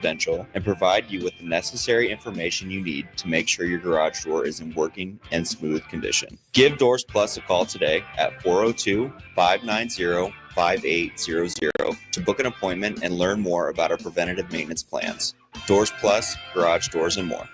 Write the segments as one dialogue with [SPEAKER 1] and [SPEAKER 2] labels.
[SPEAKER 1] Residential and provide you with the necessary information you need to make sure your garage door is in working and smooth condition. Give Doors Plus a call today at 402-590-5800 to book an appointment and learn more about our preventative maintenance plans. Doors Plus, garage doors, and more.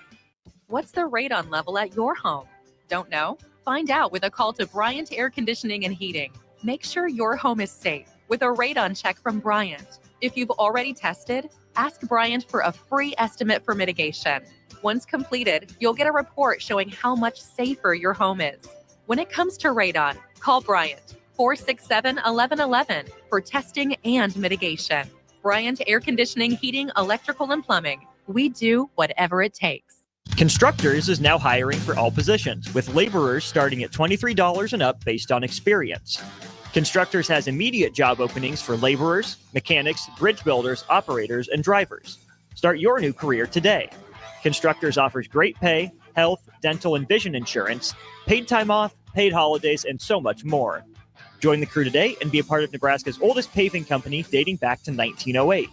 [SPEAKER 2] What's the radon level at your home? Don't know? Find out with a call to Bryant Air Conditioning and Heating. Make sure your home is safe with a radon check from Bryant. If you've already tested, ask Bryant for a free estimate for mitigation. Once completed, you'll get a report showing how much safer your home is. When it comes to radon, call Bryant 467-1111 for testing and mitigation. Bryant Air Conditioning, Heating, Electrical, and Plumbing. We do whatever it takes.
[SPEAKER 3] Constructors is now hiring for all positions, with laborers starting at $23 and up based on experience. Constructors has immediate job openings for laborers, mechanics, bridge builders, operators, and drivers. Start your new career today. Constructors offers great pay, health, dental, and vision insurance, paid time off, paid holidays, and so much more. Join the crew today and be a part of Nebraska's oldest paving company dating back to 1908.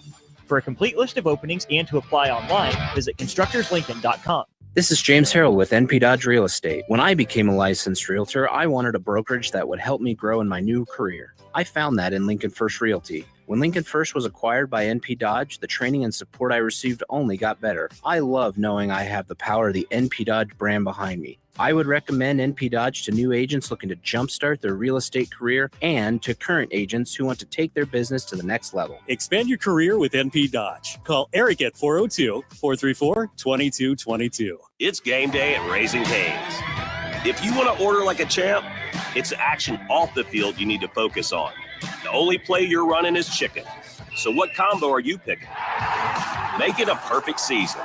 [SPEAKER 3] For a complete list of openings and to apply online, visit constructorslincoln.com.
[SPEAKER 4] This is James Harrell with NP Dodge Real Estate. When I became a licensed realtor, I wanted a brokerage that would help me grow in my new career. I found that in Lincoln First Realty. When Lincoln First was acquired by NP Dodge, the training and support I received only got better. I love knowing I have the power of the NP Dodge brand behind me. I would recommend NP Dodge to new agents looking to jumpstart their real estate career and to current agents who want to take their business to the next level.
[SPEAKER 5] Expand your career with NP Dodge. Call Eric at 402-434-2222.
[SPEAKER 6] It's game day at Raising Cane's. If you want to order like a champ, it's the action off the field you need to focus on. The only play you're running is chicken. So what combo are you picking? Make it a perfect season.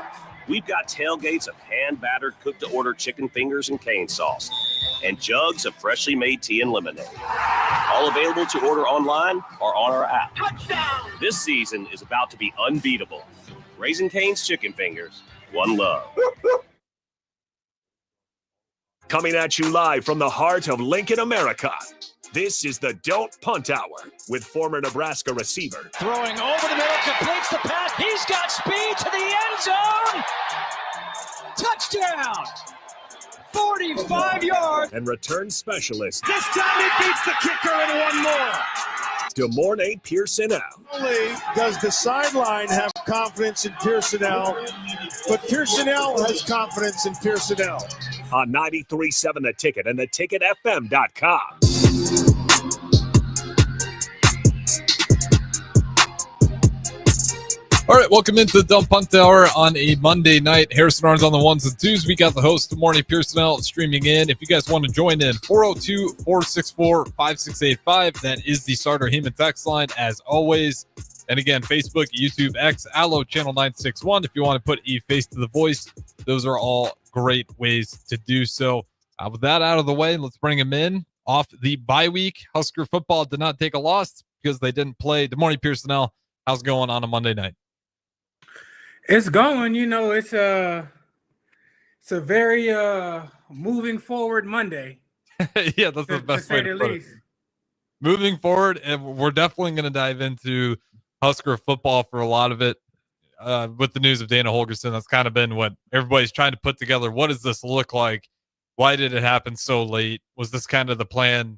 [SPEAKER 6] We've got tailgates of hand-battered, cooked-to-order chicken fingers and cane sauce, and jugs of freshly made tea and lemonade. All available to order online or on our app. Touchdown! This season is about to be unbeatable. Raising Cane's Chicken Fingers, one love.
[SPEAKER 7] Coming at you live from the heart of Lincoln, America. This is the Don't Punt Hour with former Nebraska receiver.
[SPEAKER 8] Throwing over the middle, completes the pass. He's got speed to the end zone. Touchdown. 45 yards.
[SPEAKER 7] And return specialist.
[SPEAKER 8] This time he beats the kicker and one more.
[SPEAKER 7] DeMornay Pierson-El.
[SPEAKER 9] Not only does the sideline have confidence in Pierson-El, but Pierson-El has confidence in Pierson-El.
[SPEAKER 7] On 93.7 The Ticket and theticketfm.com.
[SPEAKER 10] All right, welcome into the Dump Punt Hour on a Monday night. Harrison Arns on the ones and twos. We got the host, Morning Pierson-El, streaming in. If you guys want to join in, 402-464-5685. That is the Starter Heman text line, as always. And again, Facebook, YouTube, X, Allo, Channel 961. If you want to put a face to the voice, those are all great ways to do so. With that out of the way, let's bring him in. Off the bye week, Husker football did not take a loss because they didn't play. Good morning, Pierson-El. How's it going on a Monday night?
[SPEAKER 11] It's going, it's a very moving forward Monday.
[SPEAKER 10] Yeah, that's the best way to put it. Moving forward, and we're definitely going to dive into Husker football for a lot of it. With the news of Dana Holgorsen, that's kind of been what everybody's trying to put together. What does this look like? Why did it happen so late? Was this kind of the plan?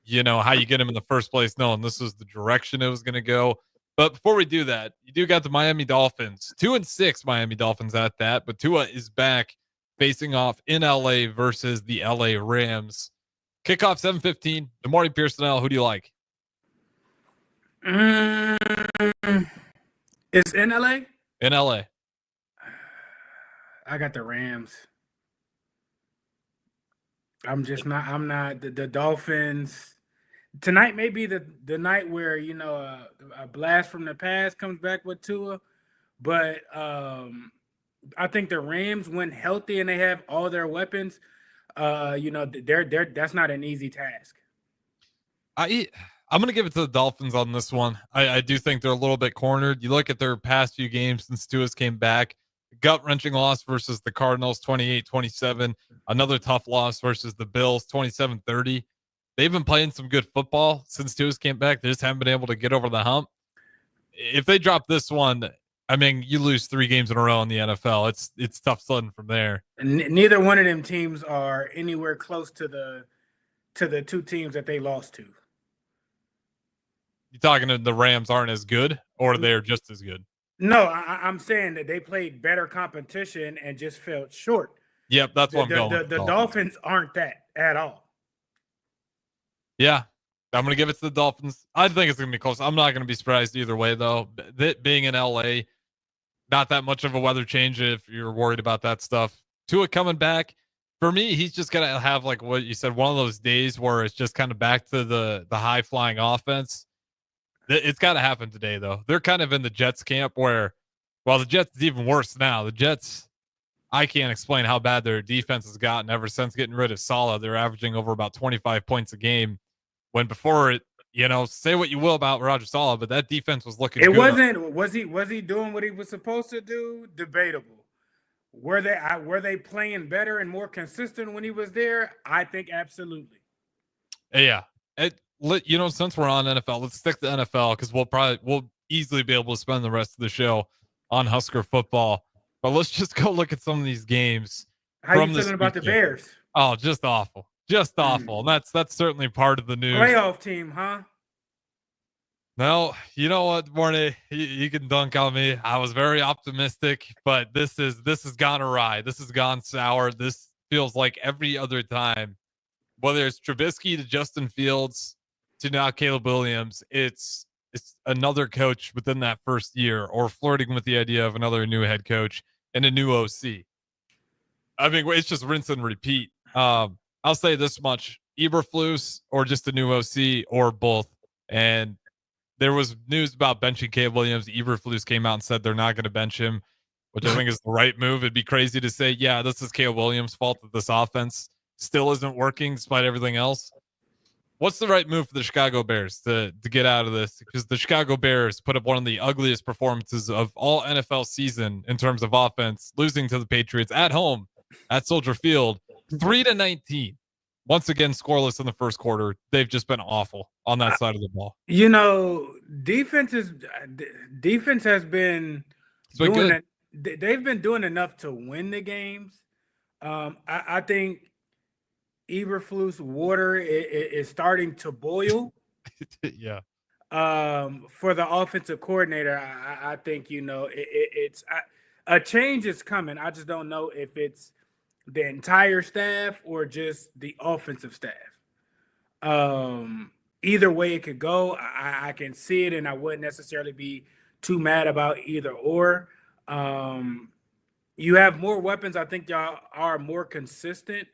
[SPEAKER 10] How you get him in the first place? No, and this was the direction it was going to go. But before we do that, you do got the Miami Dolphins, 2-6 Miami Dolphins at that. But Tua is back facing off in LA versus the LA Rams. Kickoff 7:15. Good morning, Pierson-El. Who do you like?
[SPEAKER 11] It's in LA?
[SPEAKER 10] In LA.
[SPEAKER 11] I got the Rams. I'm not the Dolphins. Tonight may be the night where, a blast from the past comes back with Tua. But I think the Rams, when healthy and they have all their weapons, that's not an easy task.
[SPEAKER 10] I'm going to give it to the Dolphins on this one. I do think they're a little bit cornered. You look at their past few games since Tua's came back. Gut-wrenching loss versus the Cardinals, 28-27. Another tough loss versus the Bills, 27-30. They've been playing some good football since Tua's came back. They just haven't been able to get over the hump. If they drop this one, I mean, you lose 3 games in a row in the NFL. It's tough sledding from there.
[SPEAKER 11] Neither one of them teams are anywhere close to the 2 teams that they lost to.
[SPEAKER 10] You talking to the Rams aren't as good, or they're just as good?
[SPEAKER 11] No, I'm saying that they played better competition and just fell short.
[SPEAKER 10] Yep, that's what I'm going with.
[SPEAKER 11] The Dolphins aren't that at all.
[SPEAKER 10] Yeah, I'm going to give it to the Dolphins. I think it's going to be close. I'm not going to be surprised either way, though. Being in LA, not that much of a weather change if you're worried about that stuff. Tua coming back. For me, he's just going to have, like what you said, one of those days where it's just kind of back to the high-flying offense. It's got to happen today, though. They're kind of in the Jets camp where, well, the Jets is even worse now. The Jets, I can't explain how bad their defense has gotten ever since getting rid of Saleh. They're averaging over about 25 points a game. When before it, say what you will about Roger Saleh, but that defense was looking good.
[SPEAKER 11] Was he doing what he was supposed to do? Debatable. Were they playing better and more consistent when he was there? I think absolutely.
[SPEAKER 10] Yeah. Since we're on NFL, let's stick to NFL because we'll easily be able to spend the rest of the show on Husker football. But let's just go look at some of these games.
[SPEAKER 11] How you feeling about the Bears?
[SPEAKER 10] Oh, just awful. Just awful. And that's certainly part of the news.
[SPEAKER 11] Playoff team, huh?
[SPEAKER 10] No, you know what, Mornay? You can dunk on me. I was very optimistic, but this has gone awry. This has gone sour. This feels like every other time. Whether it's Trubisky to Justin Fields to now Caleb Williams, it's another coach within that first year or flirting with the idea of another new head coach and a new OC. I mean, it's just rinse and repeat. I'll say this much: Eberflus or just a new OC or both. And there was news about benching Caleb Williams. Eberflus came out and said they're not going to bench him, which I think is the right move. It'd be crazy to say, yeah, this is Caleb Williams' fault that this offense still isn't working despite everything else. What's the right move for the Chicago Bears to get out of this? Because the Chicago Bears put up one of the ugliest performances of all NFL season in terms of offense, losing to the Patriots at home at Soldier Field, 3-19. Once again, scoreless in the first quarter. They've just been awful on that side of the ball.
[SPEAKER 11] Defense has been doing
[SPEAKER 10] good.
[SPEAKER 11] They've been doing enough to win the games. I think Eberflus water is starting to boil.
[SPEAKER 10] Yeah.
[SPEAKER 11] For the offensive coordinator, I think it's a change is coming. I just don't know if it's the entire staff or just the offensive staff. Either way it could go. I can see it, and I wouldn't necessarily be too mad about either or. You have more weapons. I think y'all are more consistent.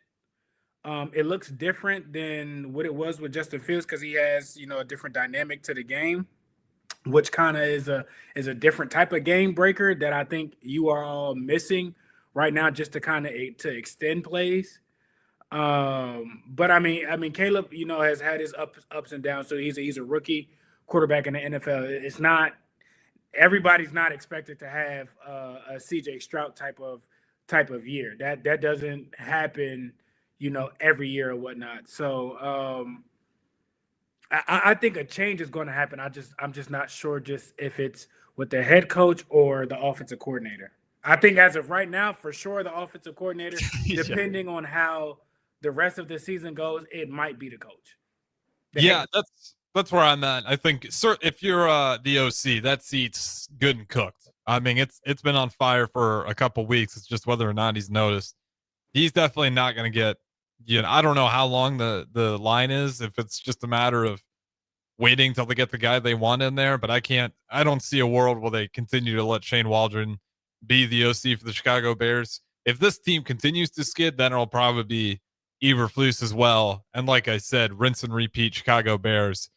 [SPEAKER 11] It looks different than what it was with Justin Fields because he has, a different dynamic to the game, which kind of is a different type of game breaker that I think you are all missing right now, just to kind of to extend plays. But I mean, Caleb, has had his ups and downs. So he's a rookie quarterback in the NFL. It's not everybody's not expected to have a CJ Stroud type of year. That doesn't happen, every year or whatnot. So I think a change is going to happen. I'm just not sure just if it's with the head coach or the offensive coordinator. I think as of right now, for sure, the offensive coordinator, depending on how the rest of the season goes, it might be the coach.
[SPEAKER 10] That's where I'm at. I think, sir, if you're the OC, that seat's good and cooked. I mean, it's been on fire for a couple weeks. It's just whether or not he's noticed. He's definitely not going to get. I don't know how long the line is. If it's just a matter of waiting till they get the guy they want in there, but I don't see a world where they continue to let Shane Waldron be the OC for the Chicago Bears. If this team continues to skid, then it'll probably be Eberflus as well. And like I said, rinse and repeat Chicago Bears.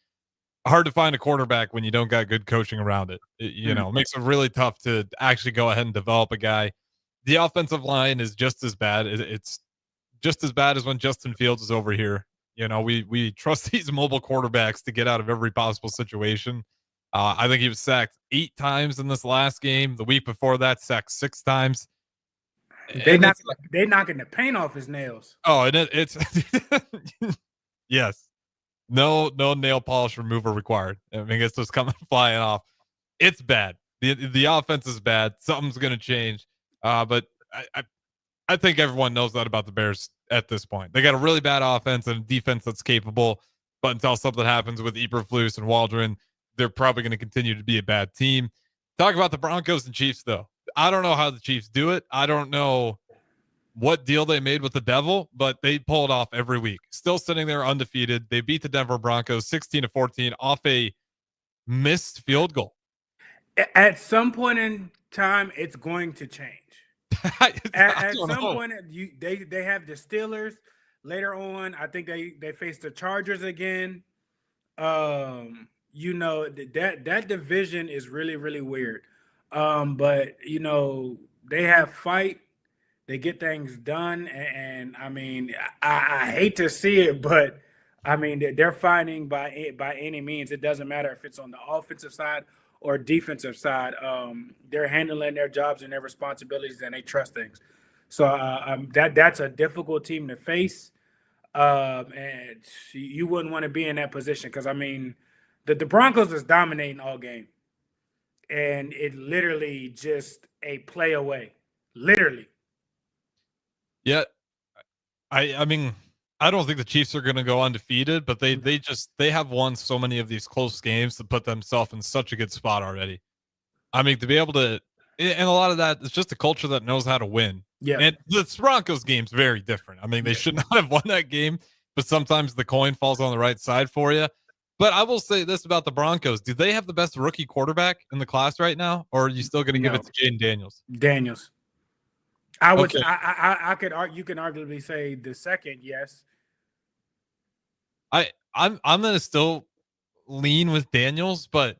[SPEAKER 10] Hard to find a quarterback when you don't got good coaching around it. It makes it really tough to actually go ahead and develop a guy. The offensive line is just as bad. It's just as bad as when Justin Fields is over here. We trust these mobile quarterbacks to get out of every possible situation. I think he was sacked 8 times in this last game. The week before that, sacked 6 times.
[SPEAKER 11] They knocking the paint off his nails.
[SPEAKER 10] Oh, and it's yes. No nail polish remover required. I mean, it's just coming flying off. It's bad. The offense is bad. Something's going to change. But I think everyone knows that about the Bears at this point. They got a really bad offense and a defense that's capable. But until something happens with Eberflus and Waldron, they're probably going to continue to be a bad team. Talk about the Broncos and Chiefs, though. I don't know how the Chiefs do it. I don't know what deal they made with the devil, but they pull it off every week. Still sitting there undefeated. They beat the Denver Broncos 16-14 off a missed field goal.
[SPEAKER 11] At some point in time, it's going to change. At some point, they have the Steelers. Later on, I think they face the Chargers again. You know, that division is really, really weird. But you know, they have fight. They get things done, and I mean, I hate to see it, but I mean, they're fighting by any means. It doesn't matter if it's on the offensive side or defensive side. They're handling their jobs and their responsibilities, and they trust things. So that's a difficult team to face, and you wouldn't want to be in that position because I mean, the Broncos is dominating all game, and it literally just a play away, literally.
[SPEAKER 10] Yeah, I mean, I don't think the Chiefs are going to go undefeated, but they have won so many of these close games to put themselves in such a good spot already. I mean, to be able to, and a lot of that is just a culture that knows how to win.
[SPEAKER 11] Yeah,
[SPEAKER 10] and the Broncos game's very different. I mean, they should not have won that game, but sometimes the coin falls on the right side for you. But I will say this about the Broncos: do they have the best rookie quarterback in the class right now, or are you still going to give it to Jaden Daniels?
[SPEAKER 11] Daniels. I would. Okay. I could argue. You can arguably say the second. Yes.
[SPEAKER 10] I'm gonna still lean with Daniels, but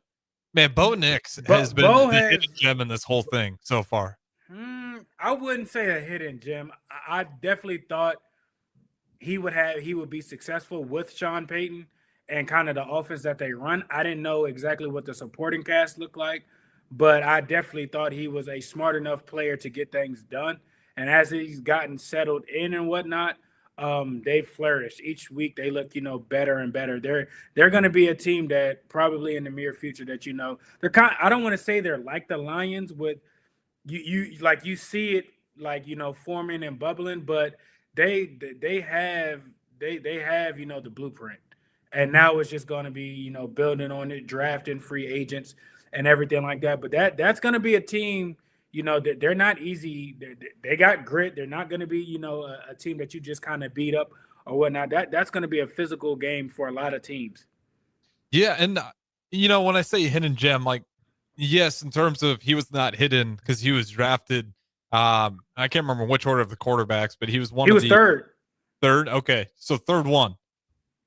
[SPEAKER 10] man, Bo Nix has been the hidden gem in this whole thing so far.
[SPEAKER 11] I wouldn't say a hidden gem. I definitely thought he would be successful with Sean Payton and kind of the offense that they run. I didn't know exactly what the supporting cast looked like, but I definitely thought he was a smart enough player to get things done. And as he's gotten settled in and whatnot, they flourish each week. They look, better and better. They're going to be a team that probably in the near future that they're I don't want to say they're like the Lions with you see it like forming and bubbling, but they have the blueprint, and now it's just going to be building on it, drafting free agents and everything like that. But that's going to be a team. They're not easy. They got grit. They're not going to be, a team that you just kind of beat up or whatnot. That's going to be a physical game for a lot of teams.
[SPEAKER 10] Yeah, and when I say hidden gem, like, yes, in terms of he was not hidden because he was drafted. I can't remember which order of the quarterbacks, but he was one. He was
[SPEAKER 11] third.
[SPEAKER 10] Third, okay, so third one,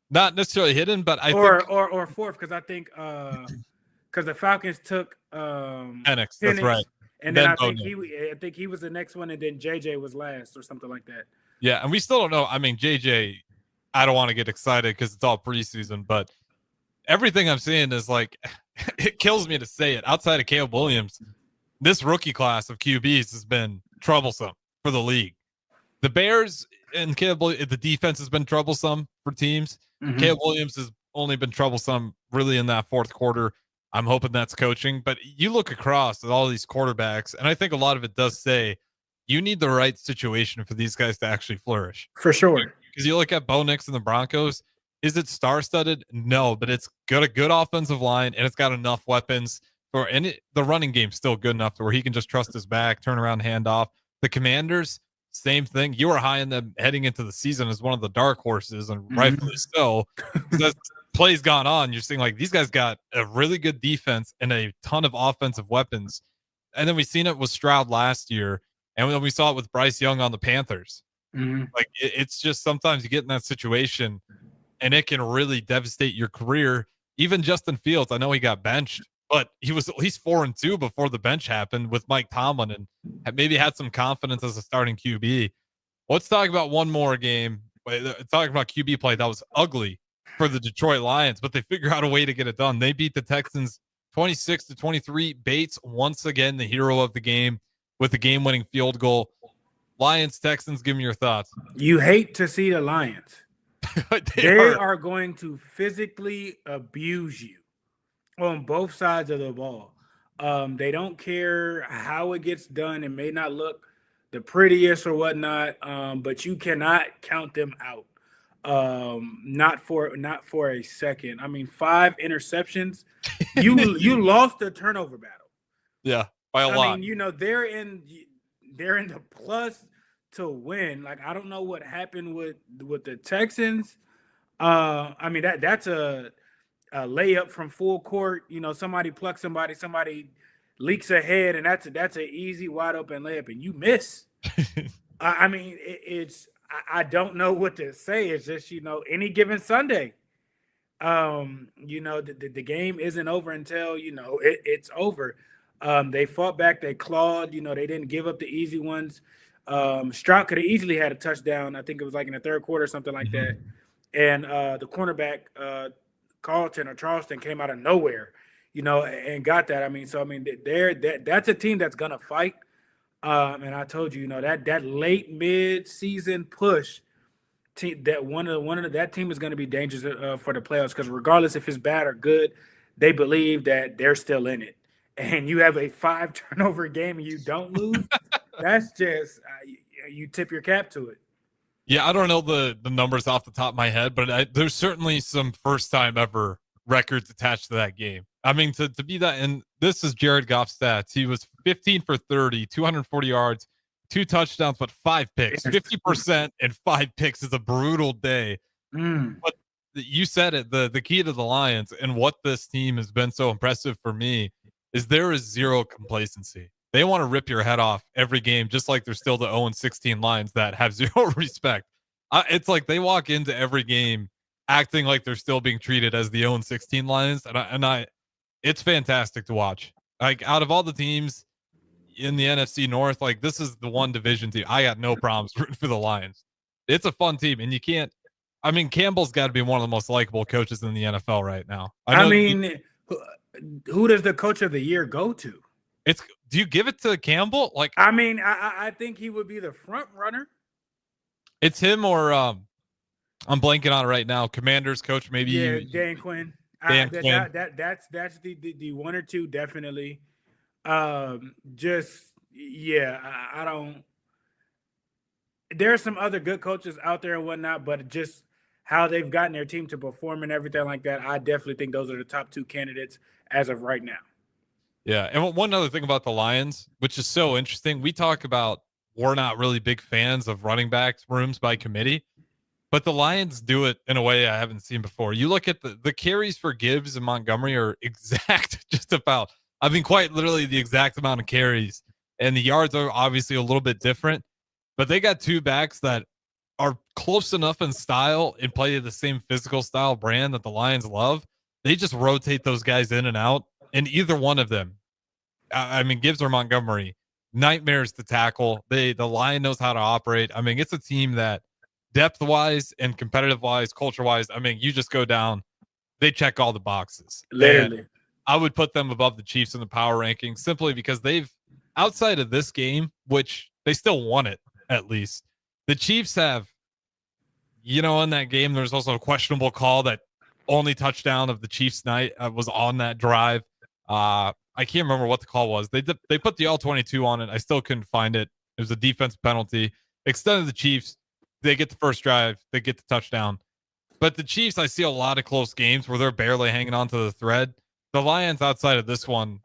[SPEAKER 10] not necessarily hidden, but I
[SPEAKER 11] think or fourth because I think because the Falcons took
[SPEAKER 10] Penix. That's right.
[SPEAKER 11] And then I think he was the next one, and then JJ was last or something like that.
[SPEAKER 10] Yeah, and we still don't know. I mean, JJ, I don't want to get excited because it's all preseason, but everything I'm seeing is like, it kills me to say it. Outside of Caleb Williams, this rookie class of QBs has been troublesome for the league. The Bears and Caleb, the defense has been troublesome for teams. Mm-hmm. Caleb Williams has only been troublesome really in that fourth quarter. I'm hoping that's coaching, but you look across at all these quarterbacks, and I think a lot of it does say you need the right situation for these guys to actually flourish.
[SPEAKER 11] For sure.
[SPEAKER 10] Because you look at Bo Nix and the Broncos, is it star-studded? No, but it's got a good offensive line, and it's got enough weapons the running game's still good enough to where he can just trust his back, turn around, hand off. The Commanders, same thing. You were high in them heading into the season as one of the dark horses, and rightfully so. Because plays gone on, you're seeing like these guys got a really good defense and a ton of offensive weapons. And then we seen it with Stroud last year, and then we saw it with Bryce Young on the Panthers.
[SPEAKER 11] Mm-hmm.
[SPEAKER 10] Like it's just sometimes you get in that situation and it can really devastate your career. Even Justin Fields, I know he got benched, but he was at least 4-2 before the bench happened with Mike Tomlin and maybe had some confidence as a starting QB. Let's talk about one more game. Talking about QB play that was ugly for the Detroit Lions, but they figure out a way to get it done. They beat the Texans 26-23. Bates, once again, the hero of the game with the game-winning field goal. Lions, Texans, give me your thoughts.
[SPEAKER 11] You hate to see the Lions. they are going to physically abuse you on both sides of the ball. They don't care how it gets done. It may not look the prettiest or whatnot, but you cannot count them out. Not for a second. I mean, 5 interceptions. You lost the turnover battle.
[SPEAKER 10] Yeah, by a lot.
[SPEAKER 11] I mean, they're in the plus to win. Like, I don't know what happened with the Texans. I mean, that's a layup from full court. Somebody plucks somebody leaks ahead, and that's an easy wide open layup, and you miss. I mean, I don't know what to say. It's just, any given Sunday, the game isn't over until, it's over. They fought back, they clawed, they didn't give up the easy ones. Stroud could have easily had a touchdown. I think it was like in the third quarter or something like that. And the cornerback, Carlton or Charleston, came out of nowhere, and got that. That's a team that's gonna fight. And I told you, that late mid-season push, that team is going to be dangerous for the playoffs, because regardless if it's bad or good, they believe that they're still in it. And you have a 5 turnover game and you don't lose. That's just you tip your cap to it.
[SPEAKER 10] Yeah, I don't know the numbers off the top of my head, but there's certainly some first time ever records attached to that game. I mean, to be that, and this is Jared Goff's stats. He was 15 for 30, 240 yards, 2 touchdowns, but 5 picks. 50% and 5 picks is a brutal day. But you said it, the key to the Lions and what this team has been so impressive for me is there is zero complacency. They want to rip your head off every game, just like they're still the 0-16 Lions that have zero respect. It's like they walk into every game acting like they're still being treated as the 0-16 Lions, and it's fantastic to watch. Like, out of all the teams in the NFC North, like, this is the one division team I got no problems rooting for the Lions. It's a fun team, and you can't. I mean, Campbell's got to be one of the most likable coaches in the NFL right now.
[SPEAKER 11] Who does the coach of the year go to?
[SPEAKER 10] Do you give it to Campbell? Like,
[SPEAKER 11] I mean, I think he would be the front runner.
[SPEAKER 10] It's him or I'm blanking on it right now. Commanders coach, maybe.
[SPEAKER 11] Yeah, Dan Quinn.
[SPEAKER 10] Dan Quinn.
[SPEAKER 11] That's the one or two, definitely. I don't. There are some other good coaches out there and whatnot, but just how they've gotten their team to perform and everything like that, I definitely think those are the top 2 candidates as of right now.
[SPEAKER 10] Yeah, and one other thing about the Lions, which is so interesting, we talk about we're not really big fans of running backs rooms by committee, but the Lions do it in a way I haven't seen before. You look at the carries for Gibbs and Montgomery are exact, just about. I mean, quite literally the exact amount of carries, and the yards are obviously a little bit different, but they got 2 backs that are close enough in style and play the same physical style brand that the Lions love. They just rotate those guys in and out. And either one of them, I mean, Gibbs or Montgomery, nightmares to tackle. The line knows how to operate. I mean, it's a team that depth-wise and competitive-wise, culture-wise, I mean, you just go down, they check all the boxes.
[SPEAKER 11] Literally.
[SPEAKER 10] And I would put them above the Chiefs in the power rankings simply because they've, outside of this game, which they still won it at least, the Chiefs have, in that game, there's also a questionable call that only touchdown of the Chiefs night was on that drive. I can't remember what the call was. They put the all-22 on it. I still couldn't find it. It was a defense penalty. Extended the Chiefs. They get the first drive. They get the touchdown. But the Chiefs, I see a lot of close games where they're barely hanging on to the thread. The Lions, outside of this one,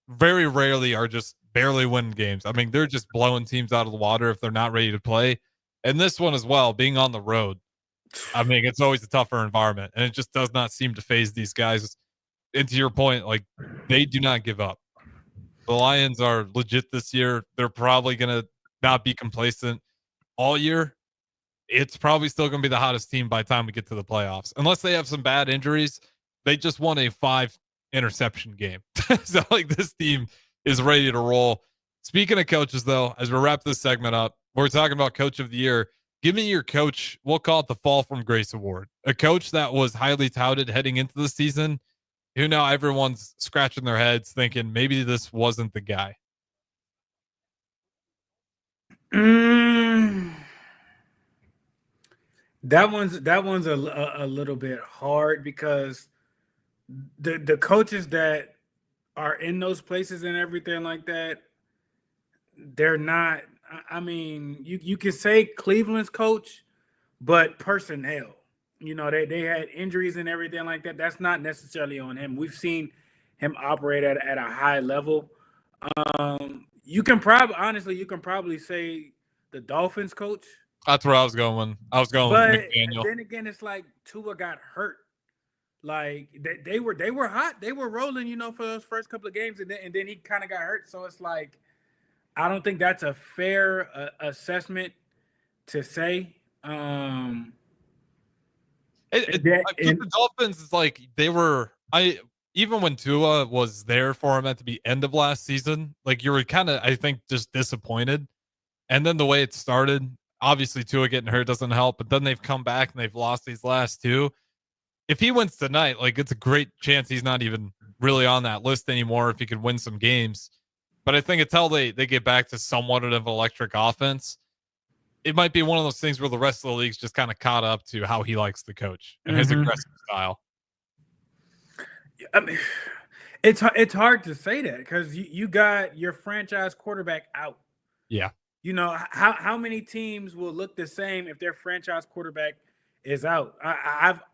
[SPEAKER 10] very rarely are just barely winning games. I mean, they're just blowing teams out of the water if they're not ready to play. And this one as well, being on the road, I mean, it's always a tougher environment, and it just does not seem to phase these guys. And to your point, like, they do not give up. The Lions are legit this year. They're probably going to not be complacent all year. It's probably still going to be the hottest team by the time we get to the playoffs, unless they have some bad injuries. They just won a 5 interception game. So, like, this team is ready to roll. Speaking of coaches, though, as we wrap this segment up, we're talking about coach of the year. Give me your coach. We'll call it the Fall from Grace Award. A coach that was highly touted heading into the season, who now everyone's scratching their heads thinking maybe this wasn't the guy.
[SPEAKER 11] That one's a little bit hard because the coaches that are in those places and everything like that, they're not. I mean, you can say Cleveland's coach, but personnel. They had injuries and everything like that. That's not necessarily on him. We've seen him operate at a high level. You can probably say the Dolphins coach.
[SPEAKER 10] That's where I was going. I was going with McDaniel.
[SPEAKER 11] Then again, it's like Tua got hurt. Like they were hot. They were rolling, for those first couple of games, and then he kind of got hurt. So it's like, I don't think that's a fair assessment to say.
[SPEAKER 10] The Dolphins is like they were. Even when Tua was there for him at the end of last season, like you were kind of, I think, just disappointed. And then the way it started, obviously Tua getting hurt doesn't help. But then they've come back and they've lost these last two. If he wins tonight, like it's a great chance he's not even really on that list anymore if he could win some games. But I think until they get back to somewhat of an electric offense, it might be one of those things where the rest of the league's just kind of caught up to how he likes the coach and his aggressive style.
[SPEAKER 11] I mean, it's hard to say that because you got your franchise quarterback out.
[SPEAKER 10] Yeah.
[SPEAKER 11] How many teams will look the same if their franchise quarterback is out?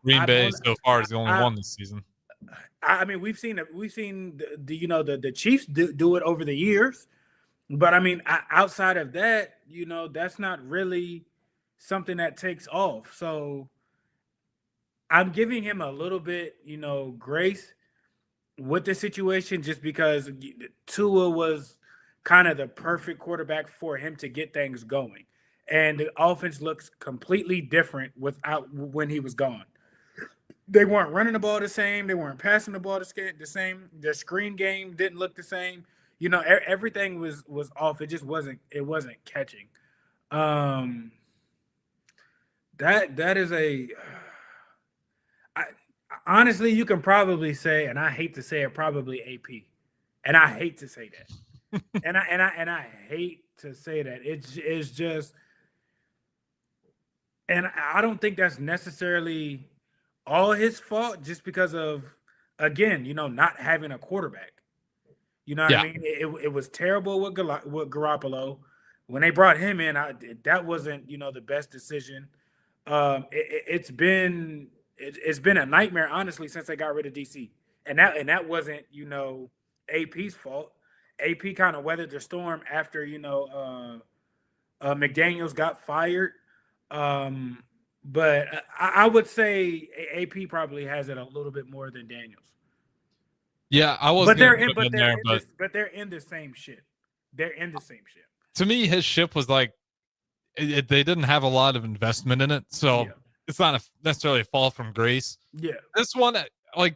[SPEAKER 10] Green Bay so far is the only one this season.
[SPEAKER 11] I mean, we've seen the Chiefs do it over the years, but I mean, outside of that, that's not really something that takes off. So I'm giving him a little bit, grace with the situation just because Tua was kind of the perfect quarterback for him to get things going. And the offense looks completely different when he was gone. They weren't running the ball the same. They weren't passing the ball the same. Their screen game didn't look the same. Everything was off. It just wasn't catching. That is honestly, you can probably say, and I hate to say it, probably AP. And I hate to say that. and I hate to say that. It's just, and I don't think that's necessarily all his fault just because of, again, not having a quarterback. You know what I mean? It was terrible with Garoppolo. When they brought him in, that wasn't, the best decision. It's been a nightmare, honestly, since they got rid of DC. And that wasn't, AP's fault. AP kind of weathered the storm after, McDaniels got fired. But I would say AP probably has it a little bit more than Daniels.
[SPEAKER 10] Yeah, I was.
[SPEAKER 11] But they're in the same ship. They're in the same ship.
[SPEAKER 10] To me, his ship was like they didn't have a lot of investment in it, so it's not necessarily a fall from grace.
[SPEAKER 11] Yeah,
[SPEAKER 10] this one, like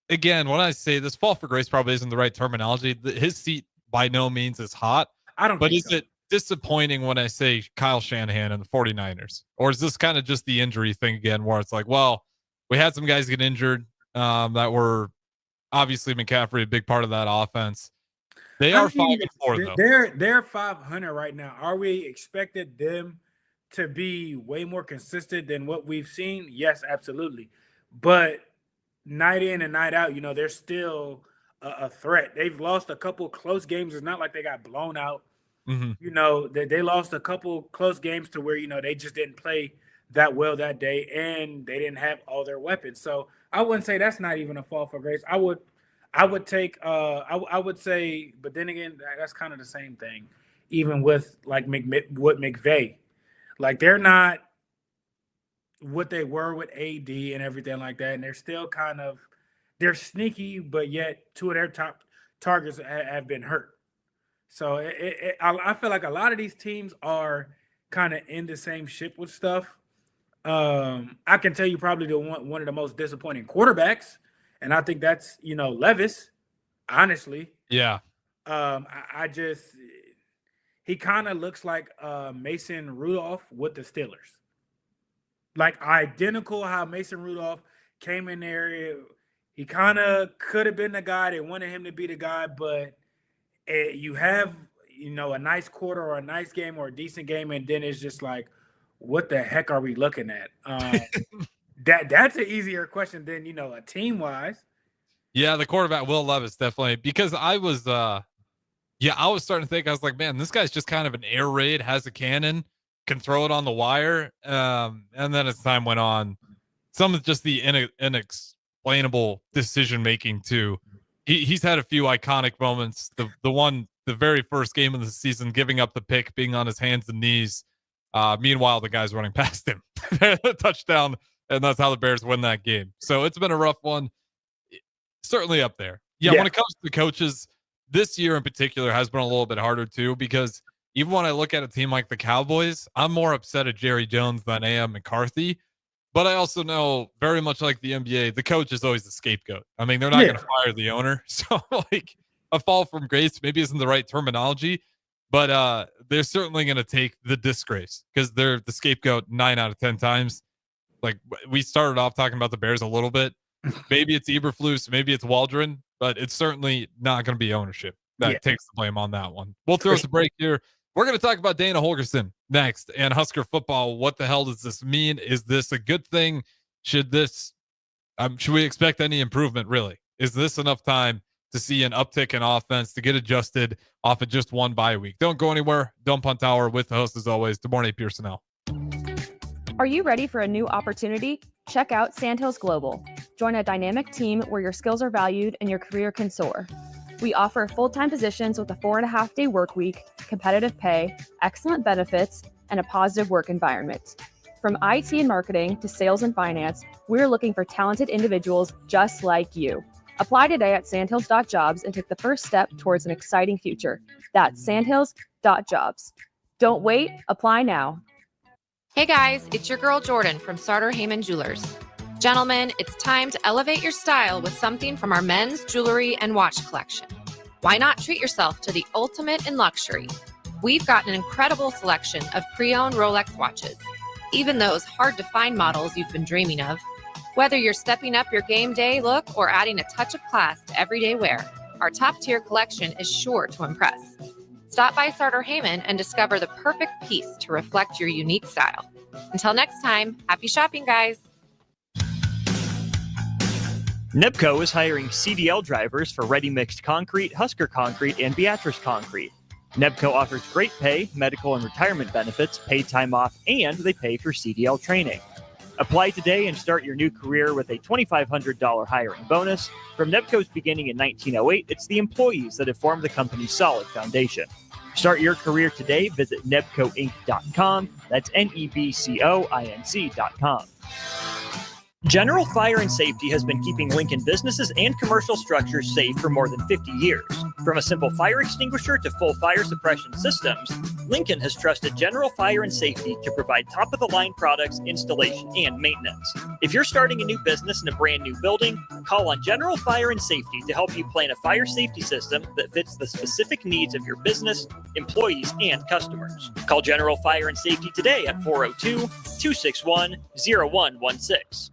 [SPEAKER 10] again, when I say this, fall for grace probably isn't the right terminology. His seat by no means is hot.
[SPEAKER 11] I don't.
[SPEAKER 10] But is it disappointing when I say Kyle Shanahan and the 49ers? Or is this kind of just the injury thing again where it's like, well, we had some guys get injured that were obviously McCaffrey, a big part of that offense. They are 5-4 though.
[SPEAKER 11] They're 500 right now. Are we expected them to be way more consistent than what we've seen? Yes, absolutely. But night in and night out, they're still a threat. They've lost a couple close games. It's not like they got blown out.
[SPEAKER 10] Mm-hmm.
[SPEAKER 11] They lost a couple close games to where, they just didn't play that well that day and they didn't have all their weapons. So I wouldn't say that's not even a fall for grace. I would say, but then again, that's kind of the same thing, even with like McVay. Like they're not what they were with AD and everything like that. And they're still they're sneaky, but yet two of their top targets have been hurt. So I feel like a lot of these teams are kind of in the same ship with stuff. I can tell you probably one of the most disappointing quarterbacks, and I think that's Levis. Honestly,
[SPEAKER 10] yeah.
[SPEAKER 11] He kind of looks like Mason Rudolph with the Steelers, like identical how Mason Rudolph came in there. He kind of could have been the guy. They wanted him to be the guy, but you have, a nice quarter or a nice game or a decent game, and then it's just like, what the heck are we looking at? That's an easier question than, a team-wise.
[SPEAKER 10] Yeah, the quarterback, Will Levis, definitely. Because I was starting to think, I was like, man, this guy's just kind of an air raid, has a cannon, can throw it on the wire. And then as time went on, some of just the inexplainable decision making too. He's had a few iconic moments. The very first game of the season, giving up the pick, being on his hands and knees. Meanwhile, the guy's running past him, touchdown, and that's how the Bears win that game. So it's been a rough one. Certainly up there. Yeah, when it comes to the coaches, this year in particular has been a little bit harder too, because even when I look at a team like the Cowboys, I'm more upset at Jerry Jones than I am McCarthy. But I also know, very much like the NBA, the coach is always the scapegoat. I mean, they're not going to fire the owner. So, like, a fall from grace maybe isn't the right terminology, but they're certainly going to take the disgrace because they're the scapegoat 9 out of 10 times. Like, we started off talking about the Bears a little bit. Maybe it's Eberflus, maybe it's Waldron, but it's certainly not going to be ownership that takes the blame on that one. We'll throw us a break here. We're going to talk about Dana Holgorsen next and Husker football. What the hell does this mean? Is this a good thing? Should we expect any improvement, really? Is this enough time to see an uptick in offense to get adjusted off of just one bye week? Don't go anywhere. Don't Punt Hour with the host, as always, DeMornay Pierson-El.
[SPEAKER 12] Are you ready for a new opportunity? Check out Sandhills Global. Join a dynamic team where your skills are valued and your career can soar. We offer full-time positions with a 4.5-day work week, competitive pay, excellent benefits, and a positive work environment. From IT and marketing to sales and finance, we're looking for talented individuals just like you. Apply today at sandhills.jobs and take the first step towards an exciting future. That's sandhills.jobs. Don't wait, apply now.
[SPEAKER 13] Hey guys, it's your girl Jordan from Sartor Heyman Jewelers. Gentlemen, it's time to elevate your style with something from our men's jewelry and watch collection. Why not treat yourself to the ultimate in luxury? We've got an incredible selection of pre-owned Rolex watches, even those hard-to-find models you've been dreaming of. Whether you're stepping up your game day look or adding a touch of class to everyday wear, our top-tier collection is sure to impress. Stop by Sartor Heyman and discover the perfect piece to reflect your unique style. Until next time, happy shopping, guys.
[SPEAKER 3] NIPCO is hiring CDL drivers for ready-mixed concrete, Husker Concrete, and Beatrice Concrete. NIPCO offers great pay, medical and retirement benefits, paid time off, and they pay for CDL training. Apply today and start your new career with a $2,500 hiring bonus. From NIPCO's beginning in 1908, it's the employees that have formed the company's solid foundation. Start your career today. Visit nebcoinc.com. That's NEBCOINC.com. General Fire and Safety has been keeping Lincoln businesses and commercial structures safe for more than 50 years. From a simple fire extinguisher to full fire suppression systems, Lincoln has trusted General Fire and Safety to provide top-of-the-line products, installation, and maintenance. If you're starting a new business in a brand new building, call on General Fire and Safety to help you plan a fire safety system that fits the specific needs of your business, employees, and customers. Call General Fire and Safety today at 402-261-0116.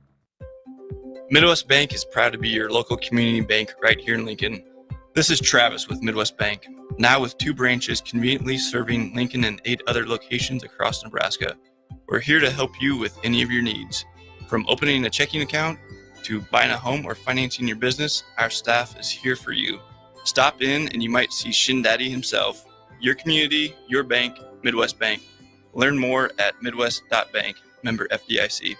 [SPEAKER 14] Midwest Bank is proud to be your local community bank right here in Lincoln. This is Travis with Midwest Bank, now with 2 branches conveniently serving Lincoln and 8 other locations across Nebraska. We're here to help you with any of your needs. From opening a checking account to buying a home or financing your business, our staff is here for you. Stop in and you might see Shin Daddy himself. Your community, your bank, Midwest Bank. Learn more at midwest.bank, member FDIC.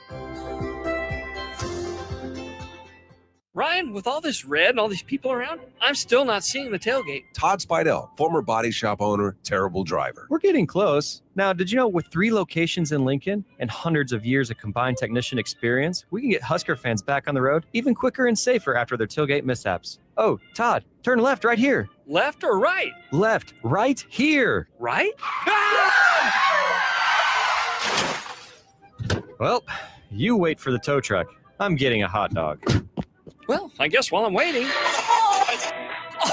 [SPEAKER 15] Ryan, with all this red and all these people around, I'm still not seeing the tailgate.
[SPEAKER 16] Todd Spidell, former body shop owner, terrible driver.
[SPEAKER 17] We're getting close. Now, did you know with 3 locations in Lincoln and hundreds of years of combined technician experience, we can get Husker fans back on the road even quicker and safer after their tailgate mishaps? Oh, Todd, turn left right here.
[SPEAKER 15] Left or right?
[SPEAKER 17] Left, right here.
[SPEAKER 15] Right?
[SPEAKER 17] Well, you wait for the tow truck. I'm getting a hot dog.
[SPEAKER 15] Well, I guess while I'm waiting.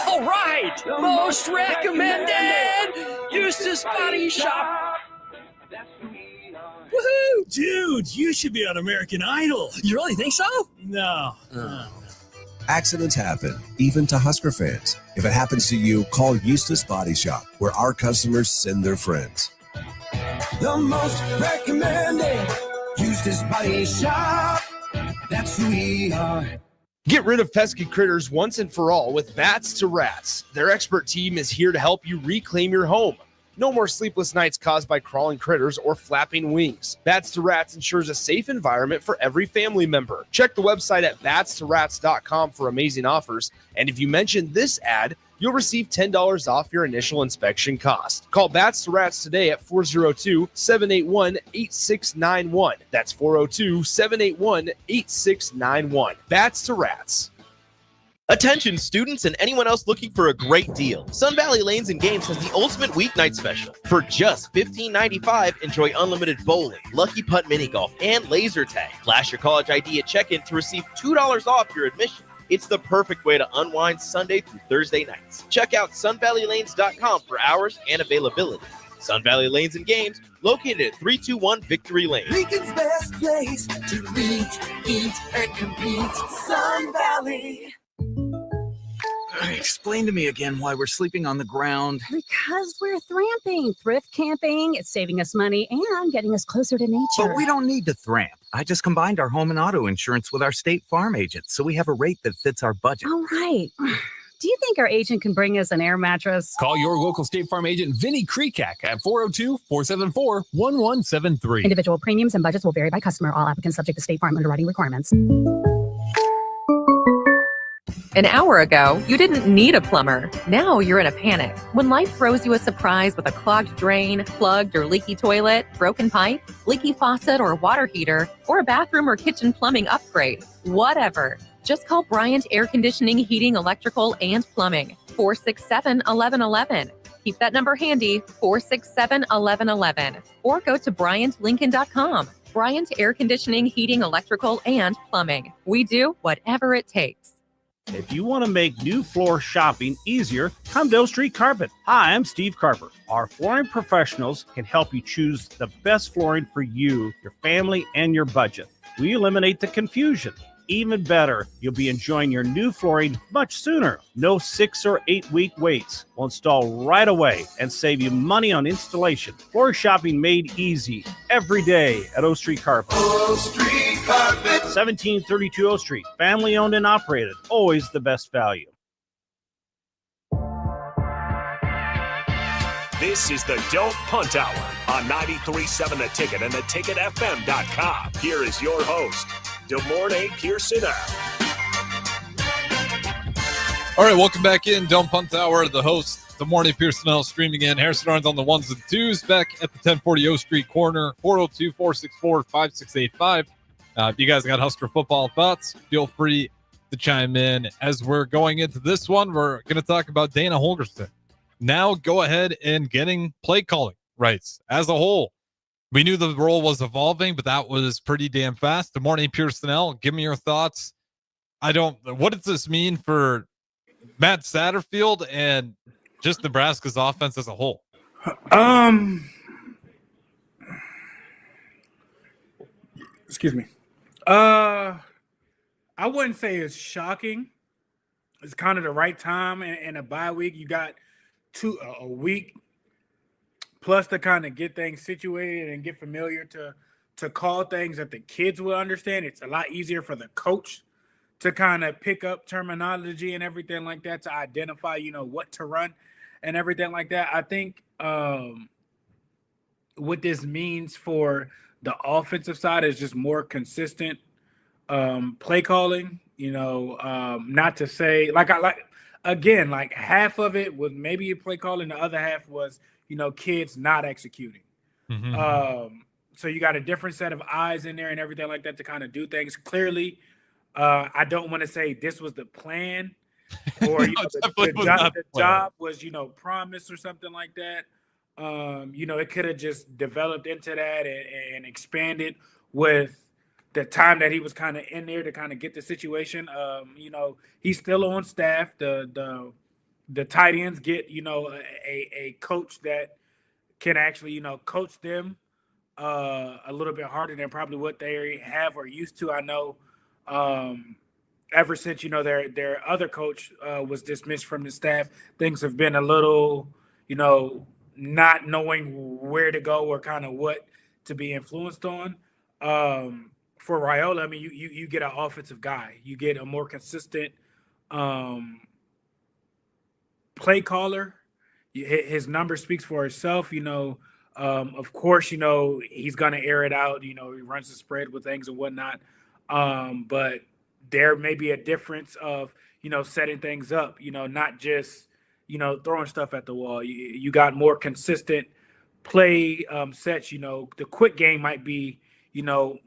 [SPEAKER 15] All right! Most recommended! Eustace Body Shop!
[SPEAKER 5] Woohoo! Dude, you should be on American Idol.
[SPEAKER 15] You really think so?
[SPEAKER 5] No.
[SPEAKER 16] Accidents happen, even to Husker fans. If it happens to you, call Eustace Body Shop, where our customers send their friends.
[SPEAKER 18] The most recommended Eustace Body Shop. That's who we are.
[SPEAKER 19] Get rid of pesky critters once and for all with Bats to Rats. Their expert team is here to help you reclaim your home. No more sleepless nights caused by crawling critters or flapping wings. Bats to Rats ensures a safe environment for every family member. Check the website at batstoRats.com for amazing offers. And if you mention this ad, you'll receive $10 off your initial inspection cost. Call Bats to Rats today at 402-781-8691. That's 402-781-8691. Bats to Rats.
[SPEAKER 20] Attention students and anyone else looking for a great deal. Sun Valley Lanes and Games has the ultimate weeknight special. For just $15.95, enjoy unlimited bowling, lucky putt mini golf, and laser tag. Flash your college ID at check-in to receive $2 off your admission. It's the perfect way to unwind Sunday through Thursday nights. Check out sunvalleylanes.com for hours and availability. Sun Valley Lanes and Games, located at 321 Victory Lane.
[SPEAKER 18] Lincoln's best place to meet, eat, and compete. Sun Valley.
[SPEAKER 21] Explain to me again why we're sleeping on the ground.
[SPEAKER 22] Because we're thramping. Thrift camping. It's saving us money and getting us closer to nature.
[SPEAKER 21] But we don't need to thramp. I just combined our home and auto insurance with our State Farm agent, so we have a rate that fits our budget.
[SPEAKER 22] All right. Do you think our agent can bring us an air mattress?
[SPEAKER 23] Call your local State Farm agent, Vinny Kreekak, at 402-474-1173.
[SPEAKER 22] Individual premiums and budgets will vary by customer. All applicants subject to State Farm underwriting requirements.
[SPEAKER 2] An hour ago, you didn't need a plumber. Now you're in a panic. When life throws you a surprise with a clogged drain, plugged or leaky toilet, broken pipe, leaky faucet or water heater, or a bathroom or kitchen plumbing upgrade, whatever. Just call Bryant Air Conditioning, Heating, Electrical, and Plumbing, 467-1111. Keep that number handy, 467-1111. Or go to BryantLincoln.com. Bryant Air Conditioning, Heating, Electrical, and Plumbing. We do whatever it takes.
[SPEAKER 24] If you want to make new floor shopping easier, come to O Street Carpet. Hi, I'm Steve Carper. Our flooring professionals can help you choose the best flooring for you, your family, and your budget. We eliminate the confusion. Even better, you'll be enjoying your new flooring much sooner. No 6 or 8 week waits. We'll install right away and save you money on installation. Floor shopping made easy every day at O Street Carpet.
[SPEAKER 18] O Street Carpet.
[SPEAKER 24] 1732 O Street. Family owned and operated. Always the best value.
[SPEAKER 7] This is the Don't Punt Hour on 93.7 The Ticket and theticketfm.com. Here is your host, DeMornay Pierson-El.
[SPEAKER 10] All right, welcome back in. Don't Punt Hour. The host, DeMornay Pierson-El, streaming in. Harrison Arns on the ones and twos. Back at the 1040 O Street corner, 402-464-5685. If you guys got Husker football thoughts, feel free to chime in. As we're going into this one, we're going to talk about Dana Holgorsen. Now go ahead and getting play calling rights as a whole. We knew the role was evolving, but that was pretty damn fast. Good morning, Pierson-El. Give me your thoughts. What does this mean for Matt Satterfield and just Nebraska's offense as a whole?
[SPEAKER 11] Excuse me. I wouldn't say it's shocking. It's kind of the right time in a bye week. You got a week plus to kind of get things situated and get familiar to call things that the kids will understand. It's a lot easier for the coach to kind of pick up terminology and everything like that, to identify, what to run and everything like that. I think what this means for the offensive side is just more consistent play calling, not to say like half of it was maybe a play calling. The other half was, kids not executing. Mm-hmm. So you got a different set of eyes in there and everything like that to kind of do things clearly. I don't want to say this was the plan or the job was, promised or something like that. It could have just developed into that and expanded with the time that he was kind of in there to kind of get the situation. He's still on staff. The tight ends get, a coach that can actually, coach them a little bit harder than probably what they have or used to. I know ever since, their other coach was dismissed from the staff, things have been a little, not knowing where to go or kind of what to be influenced on. for Raiola, I mean, you get an offensive guy. You get a more consistent play caller. His number speaks for itself. Of course, he's going to air it out. He runs the spread with things and whatnot. But there may be a difference of, setting things up, not just, throwing stuff at the wall. You got more consistent play sets. The quick game might be,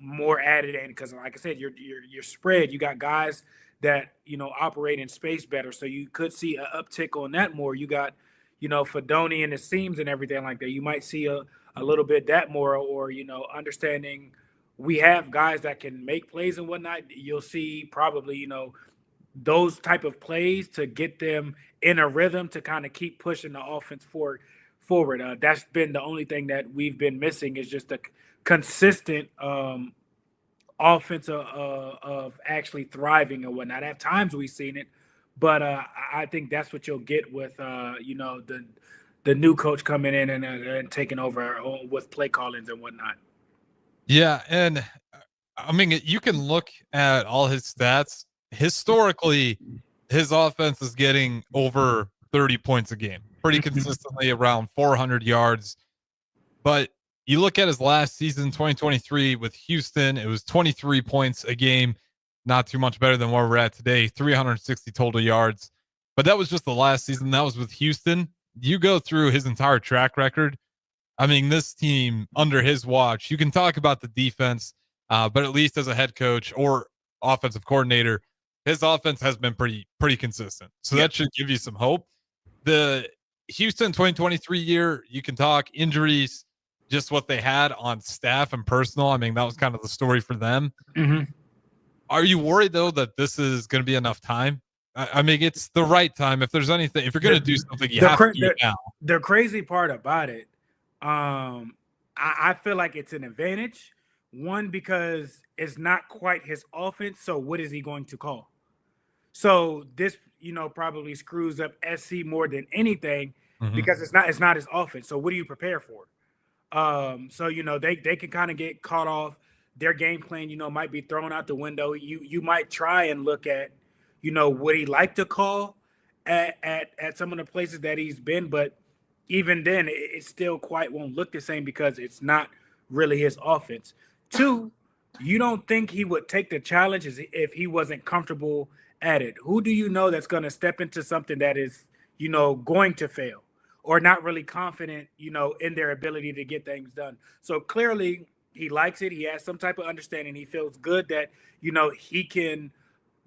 [SPEAKER 11] more added in because, like I said, your spread, you got guys that, operate in space better. So you could see an uptick on that more. You got, Fedoni and the seams and everything like that. You might see a little bit that more, or, understanding we have guys that can make plays and whatnot. You'll see probably, those type of plays to get them in a rhythm to kind of keep pushing the offense forward. That's been the only thing that we've been missing is just a consistent offense of actually thriving and whatnot. At times we've seen it, but I think that's what you'll get with the new coach coming in and taking over with play callings and whatnot.
[SPEAKER 10] Yeah, and I mean, you can look at all his stats. Historically, his offense is getting over 30 points a game, pretty consistently around 400 yards. But you look at his last season, 2023 with Houston, it was 23 points a game, not too much better than where we're at today, 360 total yards. But that was just the last season. That was with Houston. You go through his entire track record. I mean, this team under his watch, you can talk about the defense, but at least as a head coach or offensive coordinator, his offense has been pretty consistent. So that should give you some hope. The Houston 2023 year, you can talk injuries, just what they had on staff and personal. I mean, that was kind of the story for them.
[SPEAKER 11] Mm-hmm.
[SPEAKER 10] Are you worried, though, that this is going to be enough time? I mean, it's the right time. If there's anything, if you're going to do something, you have to do it now.
[SPEAKER 11] The crazy part about it, I feel like it's an advantage. One, because it's not quite his offense. So what is he going to call? So this, probably screws up SC more than anything because it's not his offense. So what do you prepare for? So, they can kind of get caught off. Their game plan, might be thrown out the window. You might try and look at, what he like to call at some of the places that he's been, but even then, it still quite won't look the same because it's not really his offense. Two, you don't think he would take the challenge if he wasn't comfortable at it. Who do you know that's going to step into something that is, going to fail or not really confident, in their ability to get things done? So clearly he likes it. He has some type of understanding. He feels good that, he can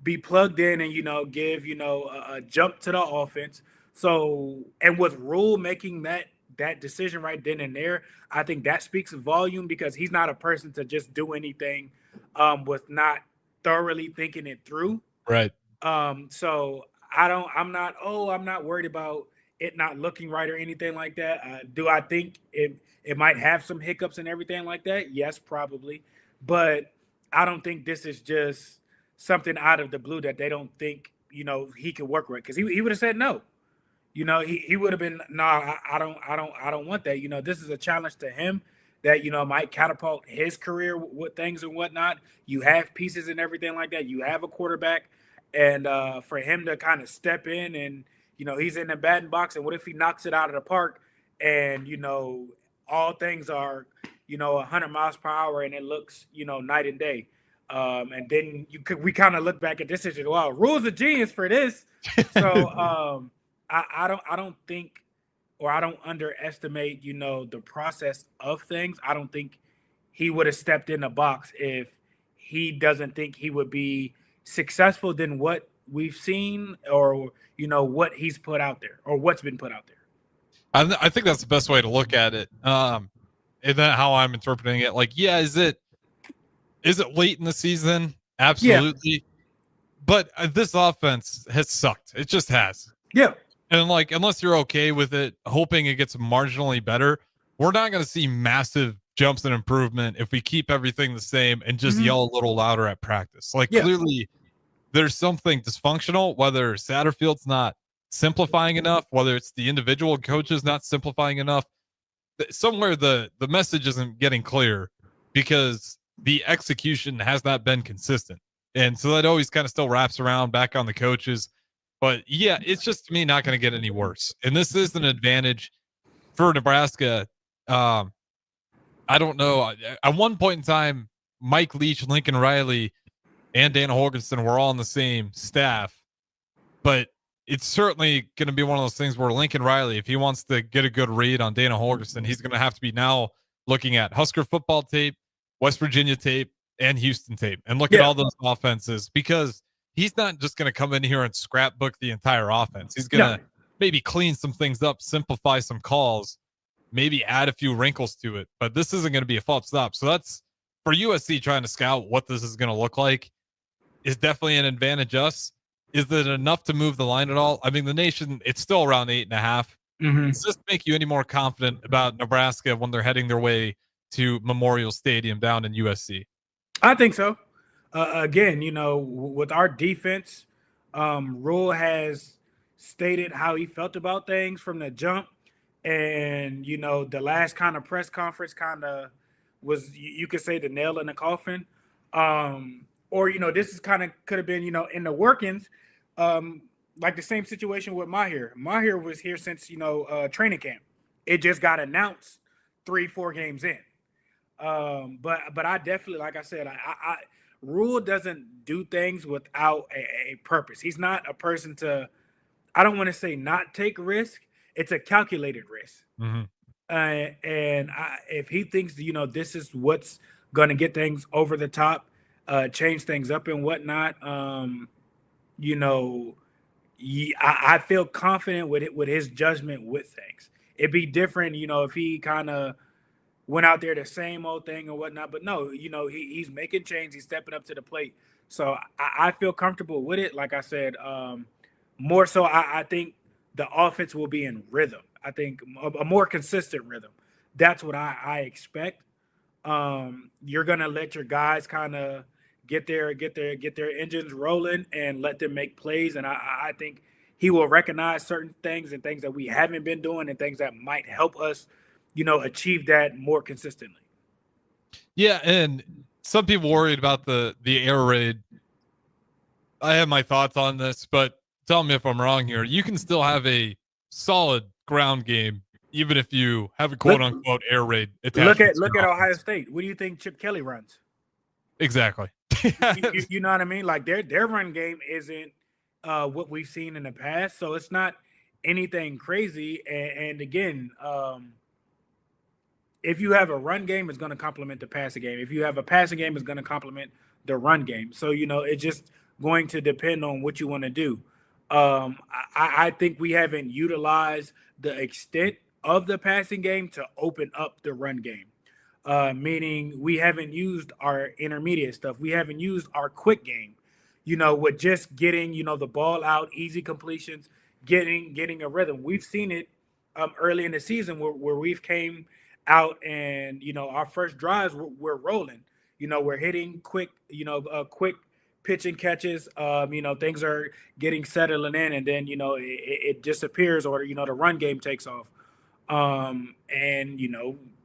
[SPEAKER 11] be plugged in and, give, a jump to the offense. So, and with Rule making that decision right then and there, I think that speaks volume because he's not a person to just do anything with not thoroughly thinking it through.
[SPEAKER 10] Right.
[SPEAKER 11] So I'm not worried about it not looking right or anything like that. Do I think it might have some hiccups and everything like that? Yes, probably. But I don't think this is just something out of the blue that they don't think, he could work with. Because he would have said no. He would have been, I don't want that. This is a challenge to him that, might catapult his career with things and whatnot. You have pieces and everything like that. You have a quarterback. And for him to kind of step in and, he's in the batting box. And what if he knocks it out of the park and, all things are, 100 miles per hour and it looks, night and day. And then we kind of look back at this and say, wow, Rule's a genius for this. So I don't think, or I don't underestimate, the process of things. I don't think he would have stepped in the box if he doesn't think he would be successful than what we've seen or, what he's put out there or what's been put out there.
[SPEAKER 10] I think that's the best way to look at it. And then how I'm interpreting it, like, yeah, is it late in the season? Absolutely. Yeah. But this offense has sucked. It just has.
[SPEAKER 11] Yeah.
[SPEAKER 10] And like, unless you're okay with it, hoping it gets marginally better, we're not going to see massive jumps in improvement if we keep everything the same and just yell a little louder at practice. Like, clearly there's something dysfunctional, whether Satterfield's not simplifying enough, whether it's the individual coaches not simplifying enough. Somewhere the message isn't getting clear because the execution has not been consistent. And so that always kind of still wraps around back on the coaches. But yeah, it's just to me not going to get any worse. And this is an advantage for Nebraska. I don't know. At one point in time, Mike Leach, Lincoln Riley, and Dana Holgerson were all on the same staff. But it's certainly going to be one of those things where Lincoln Riley, if he wants to get a good read on Dana Holgerson, he's going to have to be now looking at Husker football tape, West Virginia tape, and Houston tape, and look at all those offenses, because he's not just going to come in here and scrapbook the entire offense. He's going to maybe clean some things up, simplify some calls, maybe add a few wrinkles to it. But this isn't going to be a full stop. So that's for USC trying to scout what this is going to look like is definitely an advantage us. Is that enough to move the line at all? I mean, the nation, it's still around 8.5. Does this make you any more confident about Nebraska when they're heading their way to Memorial Stadium down in USC?
[SPEAKER 11] I think so. Again, with our defense, Rule has stated how he felt about things from the jump. And, the last kind of press conference kind of was, you could say, the nail in the coffin. Or, this is kind of could have been, in the workings, like the same situation with Mahir. Mahir was here since, training camp. It just got announced 3-4 games in. But I definitely, like I said, I Rule doesn't do things without a purpose. He's not a person to, I don't want to say not take risk. It's a calculated risk. If he thinks, this is what's going to get things over the top, change things up and whatnot, I feel confident with his judgment with things. It'd be different, if he kind of went out there the same old thing or whatnot. But no, he's making change. He's stepping up to the plate. So I feel comfortable with it. Like I said, more so, I think the offense will be in rhythm. I think a more consistent rhythm. That's what I expect. You're gonna let your guys kind of get their engines rolling and let them make plays. And I think he will recognize certain things and things that we haven't been doing and things that might help us, achieve that more consistently.
[SPEAKER 10] Yeah, and some people worried about the air raid. I have my thoughts on this, but tell me if I'm wrong here. You can still have a solid ground game even if you have a quote unquote air raid attached.
[SPEAKER 11] Look at Ohio State. What do you think Chip Kelly runs?
[SPEAKER 10] Exactly.
[SPEAKER 11] you know what I mean? Like their run game isn't what we've seen in the past, so it's not anything crazy. And again, if you have a run game, it's going to complement the passing game. If you have a passing game, it's going to complement the run game. So, it's just going to depend on what you want to do. I think we haven't utilized the extent of the passing game to open up the run game, meaning we haven't used our intermediate stuff. We haven't used our quick game, with just getting, the ball out, easy completions, getting a rhythm. We've seen it early in the season where we've came out and, our first drives, we're rolling, we're hitting quick, quick pitch and catches, things are getting settling in, and then, it disappears, or, the run game takes off. And,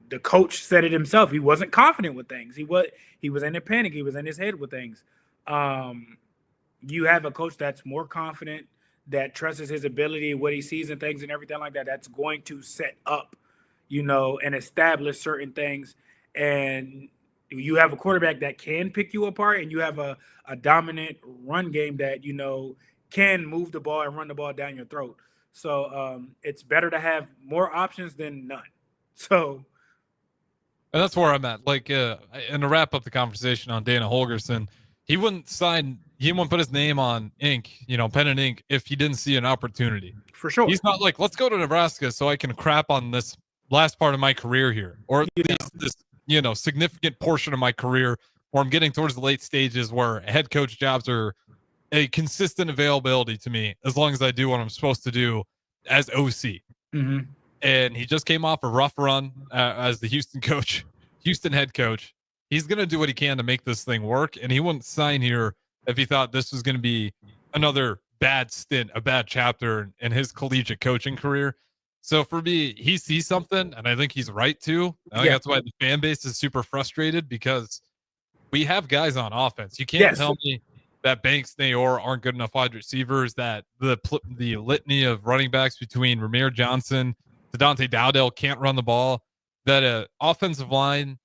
[SPEAKER 11] the coach said it himself. He wasn't confident with things. He was in a panic. He was in his head with things. You have a coach that's more confident, that trusts his ability, what he sees and things and everything like that. That's going to set up, and establish certain things. And you have a quarterback that can pick you apart, and you have a dominant run game that, can move the ball and run the ball down your throat. So it's better to have more options than none. So.
[SPEAKER 10] And that's where I'm at. Like, and to wrap up the conversation on Dana Holgerson, he wouldn't put his name on ink, pen and ink, if he didn't see an opportunity.
[SPEAKER 11] For sure.
[SPEAKER 10] He's not like, let's go to Nebraska so I can crap on this last part of my career here, or at least this, significant portion of my career where I'm getting towards the late stages where head coach jobs are a consistent availability to me as long as I do what I'm supposed to do as OC.
[SPEAKER 11] Mm-hmm.
[SPEAKER 10] And he just came off a rough run as the Houston head coach. He's going to do what he can to make this thing work. And he wouldn't sign here if he thought this was going to be another bad stint, a bad chapter in his collegiate coaching career. So for me, he sees something, and I think he's right to. I think that's why the fan base is super frustrated, because we have guys on offense. You can't tell me that Banks, Nayor aren't good enough wide receivers, that the litany of running backs between Ramir Johnson, Dante Dowdell can't run the ball, that offensive line,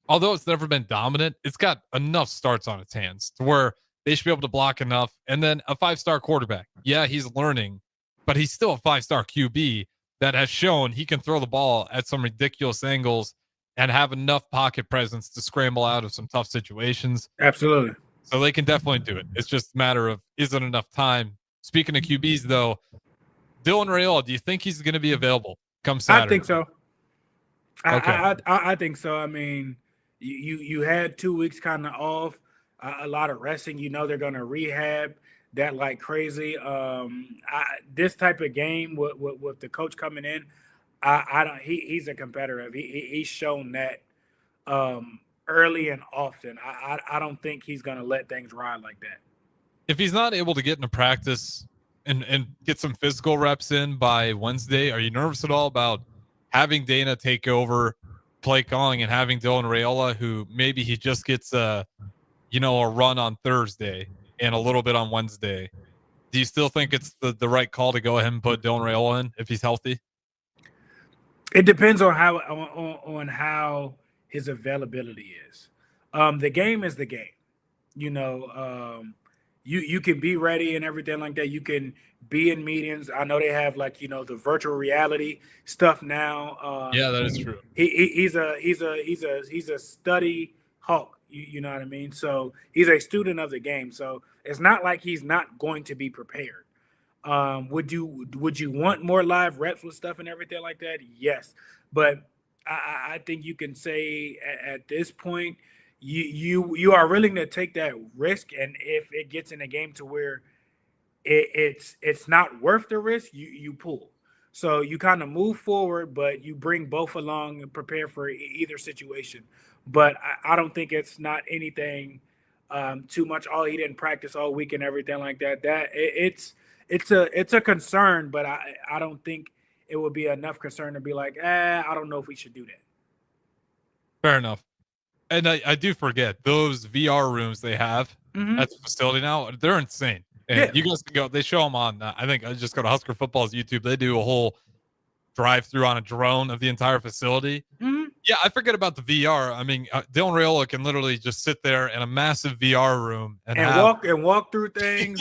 [SPEAKER 10] although it's never been dominant, it's got enough starts on its hands to where they should be able to block enough. And then a 5-star quarterback. Yeah, he's learning, but he's still a 5-star QB that has shown he can throw the ball at some ridiculous angles and have enough pocket presence to scramble out of some tough situations.
[SPEAKER 11] Absolutely.
[SPEAKER 10] So they can definitely do it. It's just a matter of, is it enough time? Speaking of QBs, though, Dylan Raiola, do you think he's going to be available come Saturday?
[SPEAKER 11] I think so.
[SPEAKER 10] Okay.
[SPEAKER 11] I think so. I mean, you had 2 weeks kind of off, a lot of resting. You know they're going to rehab that like crazy. This type of game with the coach coming in, I don't. He's a competitor. He's shown that early and often. I don't think he's going to let things ride like that.
[SPEAKER 10] If he's not able to get into practice and get some physical reps in by Wednesday, are you nervous at all about having Dana take over play calling and having Dylan Raiola, who maybe he just gets a run on Thursday and a little bit on Wednesday? Do you still think it's the right call to go ahead and put Dylan Raiola in if he's healthy?
[SPEAKER 11] It depends on how his availability is. The game is the game. You can be ready and everything like that. You can be in meetings. I know they have the virtual reality stuff now.
[SPEAKER 10] Yeah, that is true.
[SPEAKER 11] He's a study hawk. You know what I mean? So he's a student of the game. So it's not like he's not going to be prepared. Would you want more live reps with stuff and everything like that? Yes, but I think you can say at this point you are willing to take that risk, and if it gets in a game to where it's not worth the risk, you pull. So you kind of move forward, but you bring both along and prepare for either situation. But I don't think it's not anything too much. Oh, he didn't practice all week and everything like that. It's a concern, but I don't think it would be enough concern to be like, I don't know if we should do that.
[SPEAKER 10] Fair enough. And I do forget those VR rooms they have at the facility now. They're insane. And you guys can go. They show them on. I think I just go to Husker Football's YouTube. They do a whole drive-through on a drone of the entire facility. Yeah, I forget about the VR. I mean, Dylan Raiola can literally just sit there in a massive VR room and
[SPEAKER 11] walk through things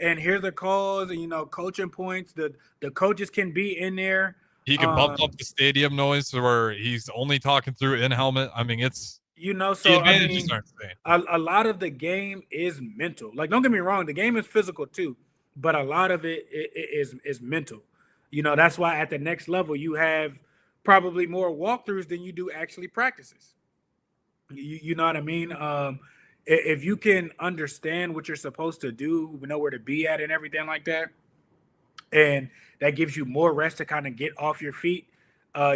[SPEAKER 11] and hear the calls and coaching points. The coaches can be in there.
[SPEAKER 10] He can bump up the stadium noise where he's only talking through in helmet. I mean, it's
[SPEAKER 11] so
[SPEAKER 10] the advantages are insane.
[SPEAKER 11] A lot of the game is mental. Like, don't get me wrong, the game is physical too, but a lot of it is mental. That's why at the next level you have probably more walkthroughs than you do actually practices. You know what I mean? If you can understand what you're supposed to do, know where to be at and everything like that, and that gives you more rest to kind of get off your feet,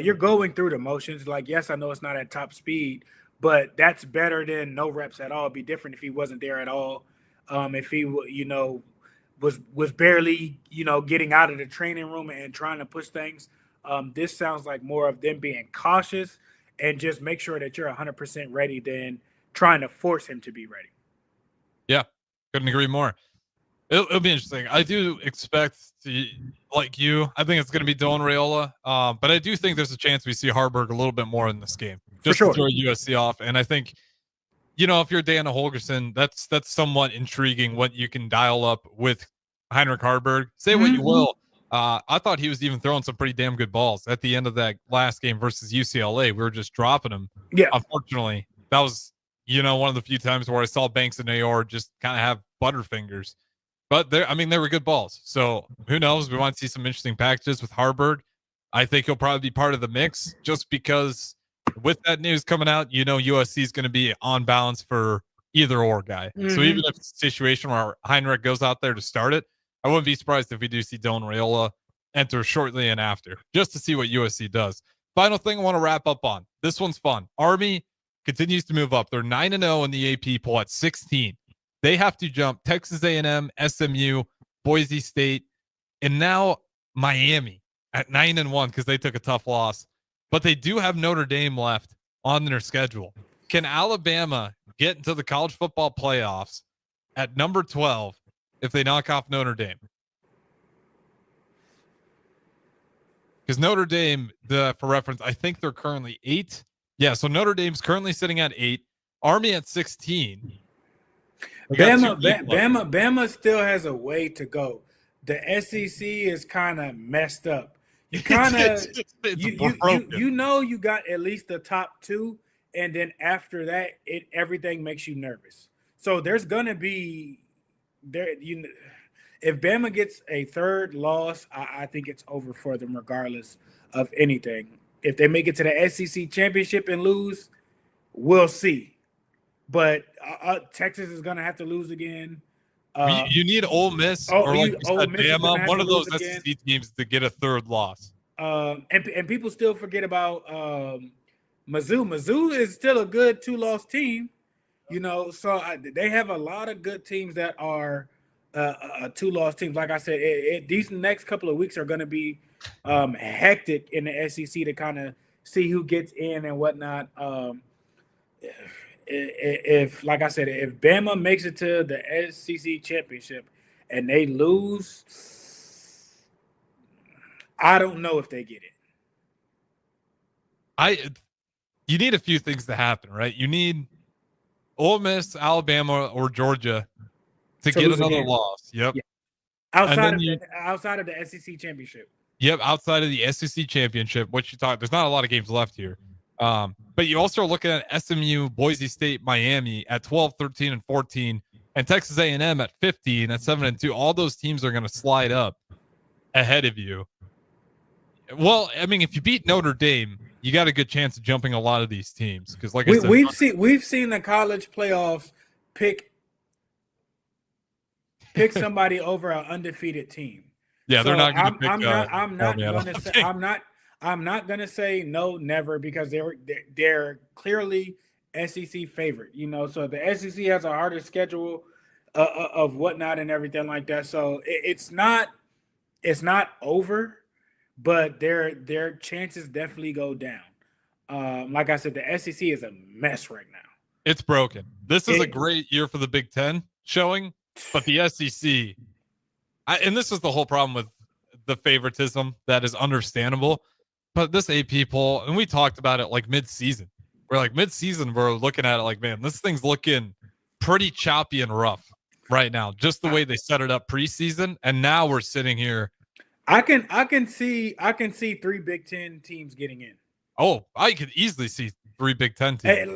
[SPEAKER 11] you're going through the motions. Like, yes, I know it's not at top speed, but that's better than no reps at all. It'd be different if he wasn't there at all. If he, was barely, getting out of the training room and trying to push things. This sounds like more of them being cautious and just make sure that you're 100% ready than trying to force him to be ready.
[SPEAKER 10] Yeah, couldn't agree more. It'll be interesting. I do expect to, like you, I think it's going to be Dylan Raiola, but I do think there's a chance we see Harburg a little bit more in this game. Just to throw USC off. And I think, if you're Dana Holgorsen, that's somewhat intriguing what you can dial up with Heinrich Harburg. Say what you will. I thought he was even throwing some pretty damn good balls at the end of that last game versus UCLA. We were just dropping them.
[SPEAKER 11] Yeah.
[SPEAKER 10] Unfortunately, that was, one of the few times where I saw Banks and Nayor just kind of have butterfingers. But they were good balls. So who knows? We want to see some interesting packages with Harburg. I think he'll probably be part of the mix just because with that news coming out, USC is going to be on balance for either or guy. So even if it's a situation where Heinrich goes out there to start it, I wouldn't be surprised if we do see Dylan Raiola enter shortly and after, just to see what USC does. Final thing I want to wrap up on. This one's fun. Army continues to move up. They're 9-0 in the AP poll at 16. They have to jump Texas A&M, SMU, Boise State, and now Miami at 9-1 because they took a tough loss. But they do have Notre Dame left on their schedule. Can Alabama get into the college football playoffs at number 12 if they knock off Notre Dame. Because Notre Dame, for reference, I think they're currently 8. Yeah, so Notre Dame's currently sitting at 8. Army at 16.
[SPEAKER 11] Bama still has a way to go. The SEC is kind of messed up. You kind of you got at least the top 2, and then after that, everything makes you nervous. So there's gonna be if Bama gets a third loss, I think it's over for them regardless of anything. If they make it to the SEC championship and lose, we'll see. But Texas is going to have to lose again.
[SPEAKER 10] You need Ole Miss or like Bama, one of those SEC teams to get a third loss.
[SPEAKER 11] And people still forget about Mizzou. Mizzou is still a good 2-loss team, So they have a lot of good teams that are 2-loss teams. Like I said, these next couple of weeks are going to be hectic in the SEC to kind of see who gets in and whatnot. If Bama makes it to the SEC championship and they lose, I don't know if they get it.
[SPEAKER 10] You need a few things to happen, right? You need Ole Miss, Alabama, or Georgia to get another loss. Yep.
[SPEAKER 11] Yeah. Outside of the SEC championship.
[SPEAKER 10] Yep, outside of the SEC championship, there's not a lot of games left here. But you also are looking at SMU, Boise State, Miami at 12, 13, and 14, and Texas A&M at 15 at 7 and 2. All those teams are going to slide up ahead of you. Well, I mean, if you beat Notre Dame, you got a good chance of jumping a lot of these teams because, like I said,
[SPEAKER 11] we've seen the college playoffs pick somebody over an undefeated team.
[SPEAKER 10] Yeah, they're not going to pick.
[SPEAKER 11] I'm not gonna say no, never, because they're clearly SEC favorite. So the SEC has a harder schedule of whatnot and everything like that. So it's not over, but their chances definitely go down. Like I said, the SEC is a mess right now.
[SPEAKER 10] It's broken. This is a great year for the Big Ten showing, but the SEC, and this is the whole problem with the favoritism that is understandable. But this AP poll, and we talked about it like mid-season. We're looking at it like, man, this thing's looking pretty choppy and rough right now. Just the way they set it up preseason, and now we're sitting here.
[SPEAKER 11] I can see 3 Big Ten teams getting in.
[SPEAKER 10] Oh, I could easily see 3 Big Ten teams.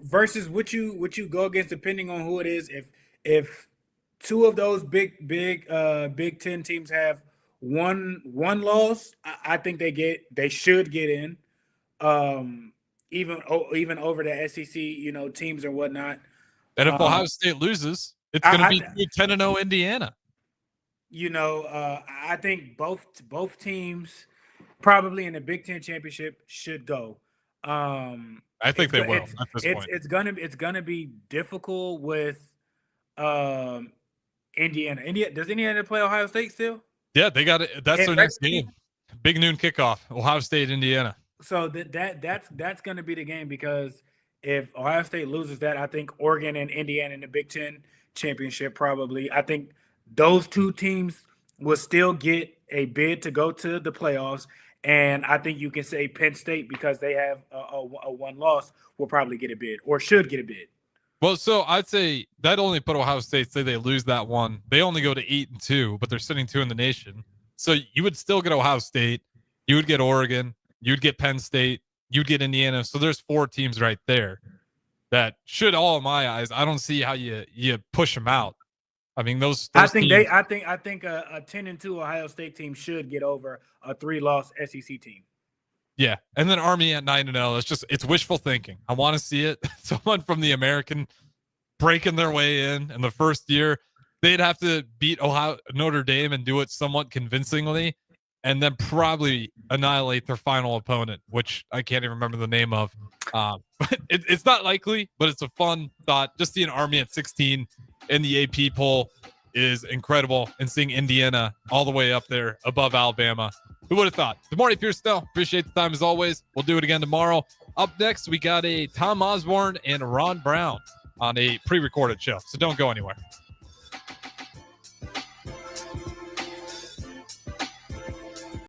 [SPEAKER 11] Versus what you go against, depending on who it is. If 2 of those big Big Ten teams have one loss, I think they should get in, even over the SEC, teams or whatnot.
[SPEAKER 10] And if Ohio State loses, it's going to be 10-0 Indiana.
[SPEAKER 11] I think both teams probably in the Big Ten championship should go.
[SPEAKER 10] I think they will at this point.
[SPEAKER 11] It's gonna be difficult with Indiana. Does Indiana play Ohio State still?
[SPEAKER 10] Yeah, they got it. That's their next game. Big noon kickoff. Ohio State, Indiana.
[SPEAKER 11] So that's going to be the game, because if Ohio State loses that, I think Oregon and Indiana in the Big Ten championship probably. I think those 2 teams will still get a bid to go to the playoffs, and I think you can say Penn State, because they have a 1 loss, will probably get a bid or should get a bid.
[SPEAKER 10] Well, so I'd say that only put Ohio State, say they lose that one, they only go to 8-2, but they're sitting 2 in the nation. So you would still get Ohio State, you would get Oregon, you'd get Penn State, you'd get Indiana. So there's 4 teams right there that should, all in my eyes, I don't see how you push them out. I mean, those
[SPEAKER 11] I think
[SPEAKER 10] teams,
[SPEAKER 11] a 10-2 Ohio State team should get over a 3-loss SEC team.
[SPEAKER 10] Yeah, and then Army at 9-0. It's wishful thinking. I want to see it. Someone from the American breaking their way in the first year. They'd have to beat Notre Dame and do it somewhat convincingly, and then probably annihilate their final opponent, which I can't even remember the name of. But it's not likely, but it's a fun thought. Just seeing Army at 16 in the AP poll is incredible, and seeing Indiana all the way up there above Alabama Who would have thought? Good morning, Pierson-El. Appreciate the time as always. We'll do it again tomorrow. Up next, we got a Tom Osborne and Ron Brown on a pre-recorded show, so don't go anywhere.